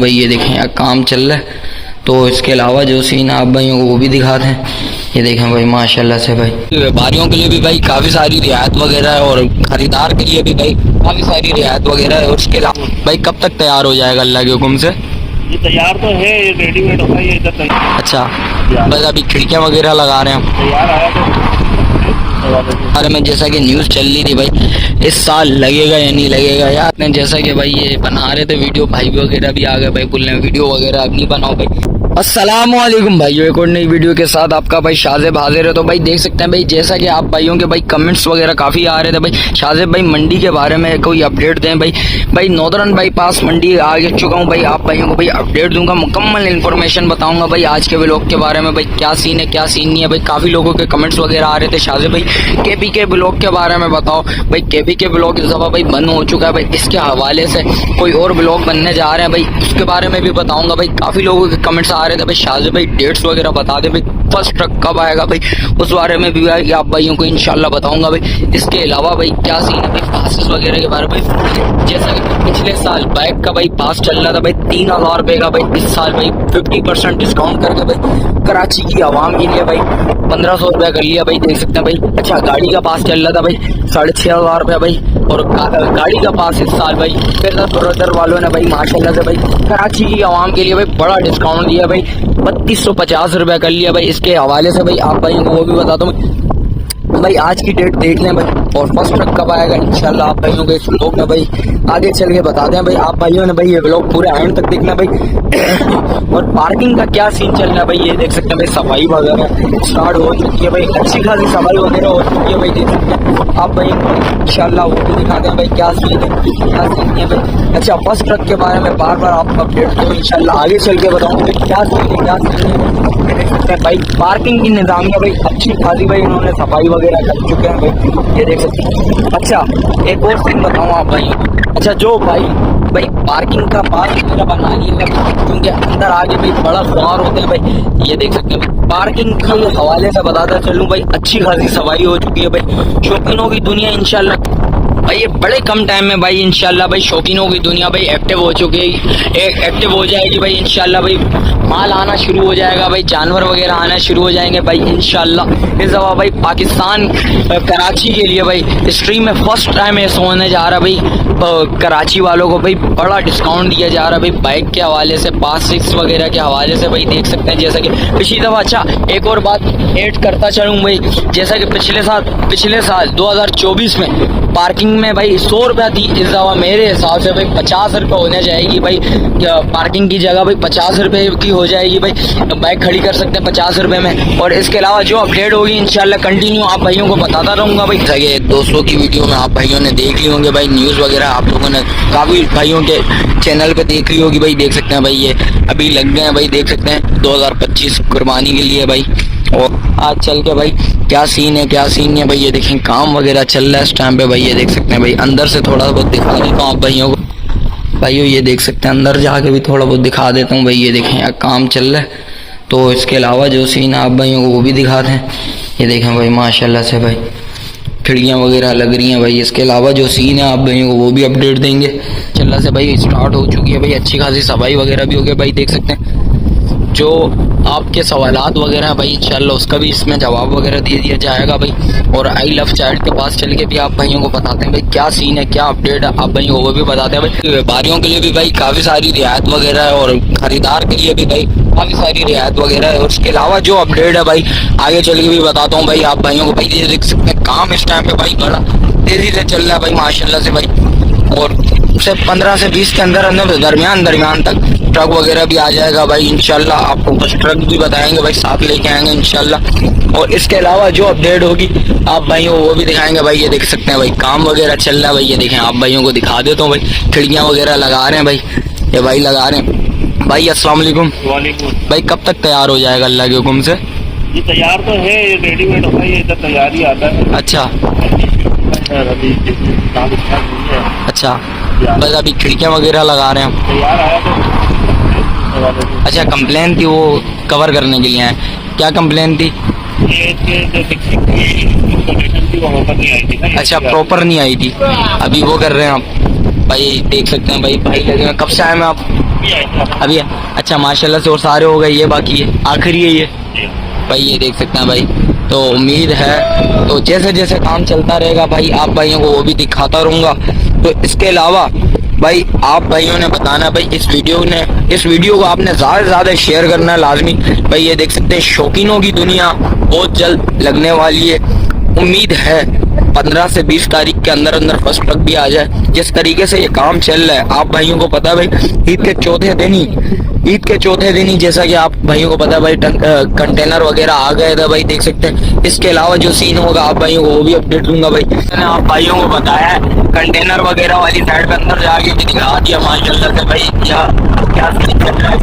भाई ये देखें यार काम चल रहा है, तो इसके अलावा जो सीन आप भाइयों को वो भी दिखाते हैं। ये देखें भाई माशाल्लाह से भाई व्यापारियों के लिए भी भाई काफ़ी सारी रियायत वगैरह है और ख़रीदार के लिए भी भाई काफ़ी सारी रियायत वगैरह है। और उसके अलावा भाई कब तक तैयार हो जाएगा अल्लाह के हुक्म से? ये तैयार तो है, ये रेडीमेड होता है, ये इधर तैयार। अच्छा, बस अभी खिड़कियाँ वगैरह लगा रहे हैं हम। तैयार आया बारे में जैसा कि न्यूज़ चल रही थी भाई इस साल लगेगा या नहीं लगेगा यार, ने जैसा कि भाई ये बना रहे थे वीडियो, भाई वगैरह भी आ गए भाई बोल रहे वीडियो वगैरह अब नहीं बनाओ भाई। अस्सलामुअलैकुम भाइयों, एक और नई वीडियो के साथ आपका भाई शाज़ेब हाजिर है। तो भाई देख सकते हैं भाई जैसा कि आप भाइयों के भाई कमेंट्स वगैरह काफ़ी आ रहे थे भाई शाज़ेब भाई मंडी के बारे में कोई अपडेट दें। भाई नॉर्दर्न बाईपास मंडी आ चुका हूँ भाई, आप भाइयों को भाई अपडेट दूंगा, मुकम्मल इन्फॉर्मेशन बताऊंगा भाई आज के ब्लॉग के बारे में। भाई क्या सीन है क्या सीन नहीं है, भाई काफ़ी लोगों के कमेंट्स वगैरह आ रहे थे शाज़ेब भाई केपी के ब्लॉग के बारे में बताओ। भाई केपी के ब्लॉग इस दफ़ा भाई बंद हो चुका है भाई, इसके हवाले से कोई और ब्लॉग बनने जा रहे हैं भाई, उसके बारे में भी बताऊंगा। भाई काफ़ी लोगों के कमेंट्स आ रहे थे भाई शाज़ेब भाई डेट्स वगैरह बता दे भाई, फर्स्ट ट्रक कब आएगा भाई उस बारे में भी भाई आप भाइयों को इंशाल्लाह बताऊंगा भाई। इसके अलावा भाई क्या सीन है भाई पासेस वगैरह के बारे में, जैसा कि पिछले साल बाइक का भाई पास चल रहा था भाई 3000 रुपये का, भाई इस साल भाई 50% डिस्काउंट करके भाई कराची की आवाम के लिए भाई 1500 रुपया कर लिया भाई, देख सकते हैं भाई। अच्छा गाड़ी का पास चल रहा था भाई 6500 रुपया भाई, और गाड़ी का पास इस साल भाई ब्रदर वालों ने भाई माशाल्लाह से भाई कराची की आवाम के लिए भाई बड़ा डिस्काउंट दिया भाई, 3250 रुपया कर लिया भाई। इसके हवाले से भाई आप भाई को वो भी बताता हूँ भाई आज की डेट देख लें भाई, और फर्स्ट ट्रक कब आएगा इंशाल्लाह आप भाइयों को इस व्लॉग में भाई आगे चल के बता दें भाई। आप भाइयों ने भाई ये व्लॉग पूरे एंड तक देखना भाई। और पार्किंग का क्या सीन चल रहा है भाई ये देख सकते हैं भाई, सफाई वगैरह स्टार्ट हो चुकी है भाई, अच्छी खासी सफाई वगैरह हो चुकी है भाई, देख सकते हैं आप भाई इंशाल्लाह वो भी दिखाते हैं भाई क्या सीन है क्या सीन नहीं है भाई। अच्छा फर्स्ट ट्रक के बारे में बार बार आपको अपडेट करूँ इंशाल्लाह आगे चल के बताऊँ क्या सीन है क्या सीन है। देख सकते हैं भाई पार्किंग की निज़ामिया भाई अच्छी खासी भाई इन्होंने सफाई वगैरह कर चुके हैं भाई, ये देख सकते हैं। अच्छा एक और सीन बताऊँ आप भाई, अच्छा जो भाई पार्किंग का पास वगैरह बना लिया क्योंकि अंदर आगे भाई बड़ा शुमार होते हैं भाई, ये देख सकते हैं पार्किंग के हवाले से बताता चलूँ भाई अच्छी खासी सफाई हो चुकी है भाई। शौकीनों की दुनिया इंशाल्लाह भाई ये बड़े कम टाइम में भाई इंशाल्लाह भाई शौकीनों की दुनिया भाई एक्टिव हो चुकी है, एक्टिव हो जाएगी भाई इंशाल्लाह भाई, माल आना शुरू हो जाएगा भाई, जानवर वगैरह आना शुरू हो जाएंगे भाई इंशाल्लाह। इस दफ़ा भाई पाकिस्तान कराची के लिए भाई स्ट्रीम में फर्स्ट टाइम ऐसा होने जा रहा भाई, कराची वालों को भाई बड़ा डिस्काउंट दिया जा रहा है भाई बाइक के हवाले से, पास 6 वगैरह के हवाले से भाई देख सकते हैं जैसा कि पिछली दफ़ा। अच्छा एक और बात ऐड करता चलूँ भाई, जैसा कि पिछले साल 2024 में पार्किंग में भाई 100 रुपया थी, इस दफ़ा मेरे हिसाब से भाई 50 रुपये होने जाएगी भाई, पार्किंग की जगह भाई 50 रुपये की हो जाएगी भाई, बाइक खड़ी कर सकते हैं 50 रुपये में। और इसके अलावा जो अपडेट होगी इंशाल्लाह कंटिन्यू आप भाइयों को बताता रहूँगा भाई। सगे दोस्तों की वीडियो में आप भाइयों ने देख ली होंगे भाई, न्यूज़ वगैरह आप लोगों ने काफ़ी भाइयों के चैनल पे देख ली होगी भाई, देख सकते हैं भाई ये अभी लग गए हैं भाई, देख सकते हैं 2025 कुर्बानी के लिए भाई। और आज चल के भाई क्या सीन है क्या सीन नहीं है भाई, ये देखें काम वगैरह चल रहा है इस टाइम पे भाई, ये देख सकते हैं भाई अंदर से थोड़ा बहुत दिखा देता हूँ आप भाइयों को भाइयों, ये देख सकते हैं अंदर जाके भी थोड़ा बहुत दिखा देता हूँ भाई। ये देखें यार काम चल रहा है, तो इसके अलावा जो सीन आप भाइयों को वो भी दिखाते हैं। ये देखें भाई माशाल्लाह से भाई खिड़कियाँ वगैरह लग रही हैं भाई, इसके अलावा जो सीन है आप भाइयों को वो भी अपडेट देंगे। चल्ला से भाई स्टार्ट हो चुकी है भाई, अच्छी खासी सफाई वगैरह भी हो गई भाई, देख सकते हैं जो आपके सवालात वगैरह भाई इंशाल्लाह उसका भी इसमें जवाब वगैरह दे दिया जाएगा भाई। और आई लव चाइल्ड के पास चल के भी आप भाइयों को बताते हैं भाई क्या सीन है क्या अपडेट है, आप भाइयों को वो भी बताते हैं भाई। व्यापारियों के लिए भी भाई काफ़ी सारी रियायत वगैरह है और ख़रीदार के लिए भी भाई काफ़ी सारी रियायत वगैरह है। और उसके अलावा जो अपडेट है भाई आगे चल के भी बताता हूँ भाई आप भाइयों को। भाई ये देख सकते हैं काम इस टाइम पे भाई बड़ा तेज़ी से चल रहा है भाई माशाल्लाह से भाई, और सिर्फ 15 से 20 के अंदर दरमियान तक ट्रक वगैरह भी आ जाएगा भाई इंशाल्लाह। आपको कुछ ट्रक भी बताएंगे भाई, साथ लेके आएंगे इंशाल्लाह। और इसके अलावा जो अपडेट होगी आप भाइयों को वो भी दिखाएंगे भाई। ये देख सकते हैं भाई काम वगैरह चल रहा है भाई, ये देखें आप भाइयों को दिखा देता हूँ भाई, खिड़कियाँ वगैरह लगा रहे हैं भाई, ये भाई लगा रहे हैं भाई। अस्सलाम वालेकुम भाई, कब तक तैयार हो जाएगा अल्लाह के हुक्म से? ये तैयार तो है, ये रेडीमेड होता है, ये इधर तैयार ही आता है। अच्छा अच्छा, बस अभी खिड़कियाँ वगैरह लगा रहे हैं हम। तैयार आया तो अच्छा कंप्लेन थी वो कवर करने के लिए हैं, क्या कंप्लेन थी? ये जो थी वो प्रॉपर नहीं आई थी ना। अच्छा प्रॉपर नहीं आई थी, अभी वो कर रहे हैं आप भाई, देख सकते हैं भाई लगे हैं। कब से आए हैं आप? अभी आए थे। अभी अच्छा माशाल्लाह से, और सारे हो गए, ये बाकी है, आखिरी है ये जी। भाई, ये देख सकते हैं भाई। तो उम्मीद है तो जैसे जैसे काम चलता रहेगा भाई, आप भाइयों को वो भी दिखाता रहूंगा। तो इसके अलावा भाई आप भाइयों ने बताना भाई, इस वीडियो को आपने ज्यादा से ज्यादा शेयर करना है लाजमी भाई। ये देख सकते हैं शौकीनों की दुनिया बहुत जल्द लगने वाली है। उम्मीद है 15 से 20 तारीख के अंदर अंदर फर्स्ट ट्रक भी आ जाए। जिस तरीके से ये काम चल रहा है, आप भाइयों को पता है भाई, ईद के चौथे दिन ही जैसा कि आप भाइयों को पता है भाई, कंटेनर वगैरह आ गए थे भाई, देख सकते हैं। इसके अलावा जो सीन होगा आप भाइयों को वो भी अपडेट दूंगा भाई। मैंने आप भाइयों को बताया है कंटेनर वगैरह वाली साइड पे अंदर जाके भी दिखा दिया माशाल्लाह से भाई, क्या सीन चल रहा है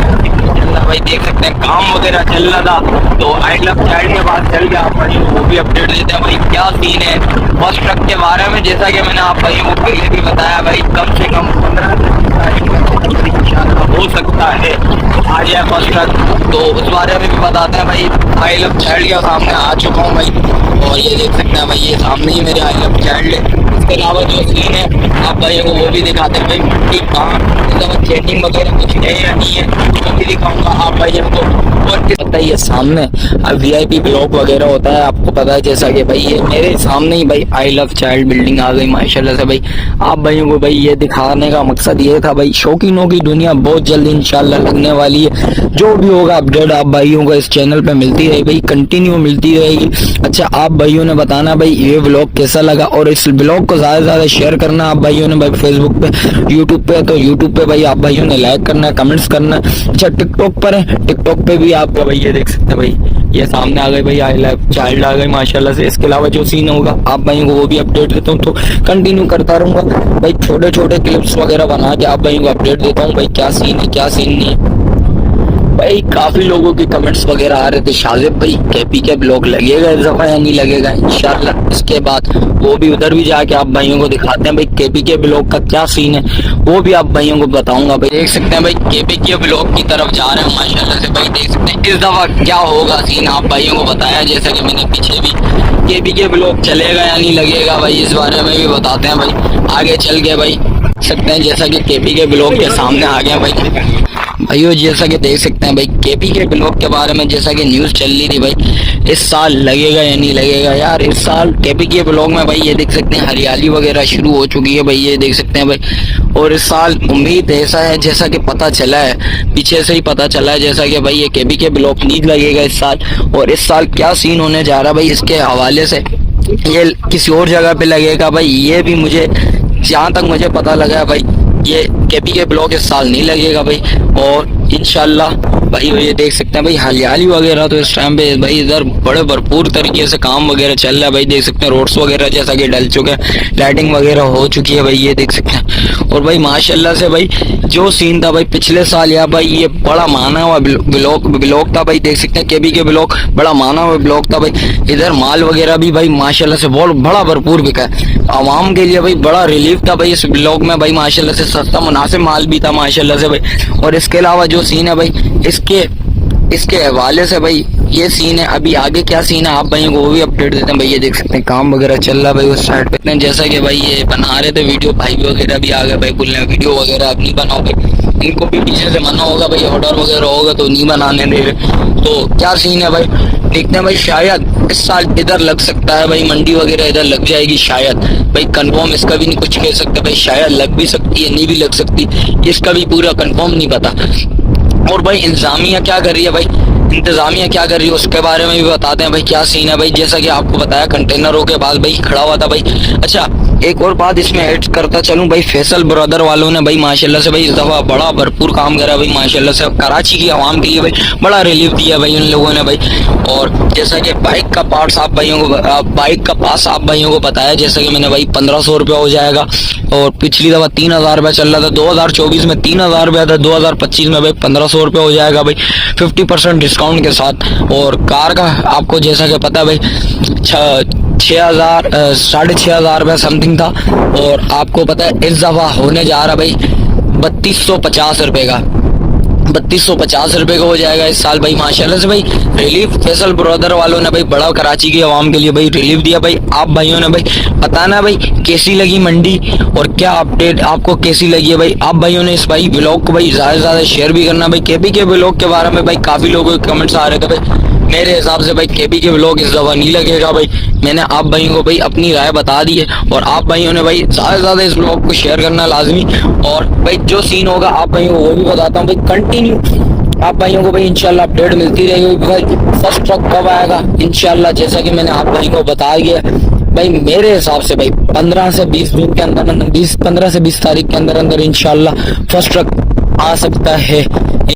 भाई, देख सकते हैं काम वगैरह चल रहा था। तो आई लव चाइल्ड के बाद चल गया, आप भाइयों को वो भी अपडेट देते हैं भाई क्या सीन है फर्स्ट ट्रक के बारे में। जैसा कि मैंने आप भाइयों को पहले भी बताया भाई, कम से कम 15 हो सकता है आ जाए फर्स्ट ट्रक। तो उस बारे में भी बताते हैं भाई। आई लव चाइल्ड के सामने आ चुका हूँ भाई, और ये देख सकते हैं भाई, ये सामने ही मेरे आई लव चाइल्ड है। इसके अलावा जो सीन है आप भाइयों को वो भी दिखाते हैं भाई, ठीक कहाँ चेंजिंग वगैरह कुछ है या नहीं है, वो भी दिखाऊंगा आप भाइयों को। और पता ही है सामने VIP ब्लॉक वगैरह होता है, आपको पता है। जैसा कि भाई ये मेरे सामने ही भाई आई लव चाइल्ड बिल्डिंग आ गई माशाल्लाह से भाई। आप भाइयों को भाई ये दिखाने का मकसद ये था भाई, शौकीनों की दुनिया बहुत जल्द इंशाल्लाह लगने वाली है। जो भी होगा अपडेट आप भाइयों को इस चैनल पे मिलती रहेगी भाई, कंटिन्यू मिलती रहेगी। अच्छा आप भाइयों ने बताना भाई ये ब्लॉग कैसा लगा, और इस ब्लॉग को ज्यादा से ज्यादा शेयर करना आप भाइयों ने भाई, फेसबुक पे, यूट्यूब पे। तो यूट्यूब पे भाई आप भाइयों ने लाइक करना है, कमेंट्स करना है। अच्छा टिकटॉक पर है, टिकटॉक पे भी आपको भाई ये देख सकते हैं भाई, ये सामने आ गए भाई आई लव चाइल्ड आ गई माशाल्लाह से। इसके अलावा जो सीन होगा आप भाइयों को वो भी अपडेट देता हूँ, तो कंटिन्यू करता रहूंगा भाई। छोटे छोटे क्लिप्स वगैरह बना के आप भाइयों को अपडेट देता हूँ भाई, क्या सीन है क्या सीन नहीं है भाई। काफी लोगों के कमेंट्स वगैरह आ रहे थे, शाजिब भाई केपी के ब्लॉग लगेगा इस दफा या नहीं लगेगा इंशाल्लाह। इसके बाद वो भी उधर भी जाके आप भाइयों को दिखाते हैं भाई केपी के ब्लॉग का क्या सीन है, वो भी आप भाइयों को बताऊंगा भाई। देख सकते हैं भाई केपी के ब्लॉग की तरफ जा रहे हैं माशाल्लाह से भाई, देख सकते हैं इस दफा क्या होगा सीन, आप भाइयों को बताया जैसा कि मैंने पीछे भी, केपी के ब्लॉग चलेगा या नहीं लगेगा भाई, इस बारे में भी बताते हैं भाई। आगे चल गए भाई सकते हैं, जैसा कि केपी के ब्लॉग के सामने आ गया भाई भाइयों। जैसा कि देख सकते हैं भाई केपी के ब्लॉग के बारे में जैसा कि न्यूज चल रही थी भाई, इस साल लगेगा या नहीं लगेगा यार। इस साल केपी के ब्लॉग में भाई ये देख सकते हैं हरियाली वगैरह शुरू हो चुकी है भाई, ये देख सकते हैं भाई। और इस साल उम्मीद ऐसा है जैसा कि पता चला है, पीछे से ही पता चला है जैसा कि भाई ये केपी के ब्लॉग नहीं लगेगा इस साल। और इस साल क्या सीन होने जा रहा है भाई, इसके हवाले से ये किसी और जगह पे लगेगा भाई, ये भी मुझे जहाँ तक मुझे पता लगा है भाई, ये केपी के ब्लॉग इस साल नहीं लगेगा भाई। और इंशाल्लाह भाई ये देख सकते हैं भाई हरियाली वगैरह तो इस टाइम पे भाई इधर बड़े भरपूर तरीके से काम वगैरह चल रहा है भाई, देख सकते हैं रोड्स वगैरह जैसा कि डल चुके हैं, लाइटिंग वगैरह हो चुकी है भाई, ये देख सकते हैं। और भाई माशाल्लाह से भाई जो सीन था भाई पिछले साल, या भाई ये बड़ा माना हुआ ब्लॉग था भाई, देख सकते हैं केपी के ब्लॉग बड़ा माना हुआ ब्लॉग था भाई। इधर माल वगैरह भी भाई माशाल्लाह से बहुत बड़ा भरपूर बिका है, आवाम के लिए भाई बड़ा रिलीफ था भाई इस ब्लॉग में भाई, माशाल्लाह से सस्ता मुनासिब माल भी था माशाल्लाह से भाई। और इसके अलावा जो सीन है भाई इसके हवाले से भाई ये सीन है, अभी आगे क्या सीन है आप भाइयों को वो भी अपडेट देते हैं भाई। ये देख सकते हैं काम वगैरह चल रहा है भाई उस साइड पे, जैसा कि भाई ये बना रहे थे वीडियो, भाई वगैरह भी आ गए भाई बोलने वीडियो वगैरह आप नहीं बनाओ भाई, इनको भी पीछे से मना होगा भाई, ऑर्डर वगैरह होगा तो नहीं बनाने दे रहे। तो क्या सीन है भाई देखते हैं भाई, शायद इस साल इधर लग सकता है भाई, मंडी वगैरह इधर लग जाएगी शायद भाई, कंफर्म इसका भी नहीं कुछ कह सकते भाई, शायद लग भी सकती है नहीं भी लग सकती, इसका भी पूरा कंफर्म नहीं पता। और भाई इंतजामिया क्या कर रही है भाई, इंतजामिया क्या कर रही है उसके बारे में भी बताते हैं भाई क्या सीन है भाई। जैसा कि आपको बताया कंटेनरों के बाद भाई खड़ा हुआ था भाई। अच्छा एक और बात इसमें ऐड करता चलूं भाई, फैसल ब्रदर वालों ने भाई माशाल्लाह से भाई इस दफा बड़ा भरपूर काम करा भाई माशाल्लाह से, कराची की आवाम के लिए भाई बड़ा रिलीफ दिया भाई उन लोगों ने भाई। और जैसा कि बाइक का पार्ट्स आप भाइयों को, बाइक का पास आप भाइयों को बताया जैसा कि मैंने भाई 1500 रुपया हो जाएगा, और पिछली दफा 3000 रुपया चल रहा था, 2024 में 3000 रुपया था, 2025 में भाई 1500 रुपया हो जाएगा भाई 50% डिस्काउंट के साथ। और कार का आपको जैसा कि पता है भाई 6,500 रुपया समथिंग था, और आपको पता है इस दफा होने जा रहा भाई 3250 रुपए का, 3250 रुपए का हो जाएगा इस साल भाई। माशाल्लाह से भाई रिलीफ फैसल ब्रदर वालों ने भाई बड़ा कराची की आवाम के लिए भाई रिलीफ दिया भाई। आप भाइयों ने भाई बताना भाई कैसी लगी मंडी और क्या अपडेट आपको कैसी लगी है भाई। आप भाइयों ने इस भाई व्लॉग को भाई ज्यादा से ज्यादा शेयर भी करना भाई। केबी के व्लॉग के बारे में भाई काफी लोगों के कमेंट्स आ रहे थे भाई। मेरे हिसाब से भाई केबी के व्लॉग इस दफा नहीं लगेगा भाई। मैंने आप भाइयों को भाई अपनी राय बता दी है और आप भाइयों ने भाई ज्यादा से ज्यादा इस व्लॉग को शेयर करना लाजमी। और भाई जो सीन होगा आप भाइयों को वो भी बताता हूँ भाई कंटिन्यू। आप भाइयों को भाई इंशाल्लाह अपडेट मिलती रहेगी भाई। फर्स्ट ट्रक कब आएगा इंशाल्लाह, जैसा कि मैंने आप भाई को बता दिया भाई। मेरे हिसाब से भाई 15 से 20 दिन के अंदर 15 से 20 तारीख के अंदर इंशाल्लाह फर्स्ट ट्रक आ सकता है।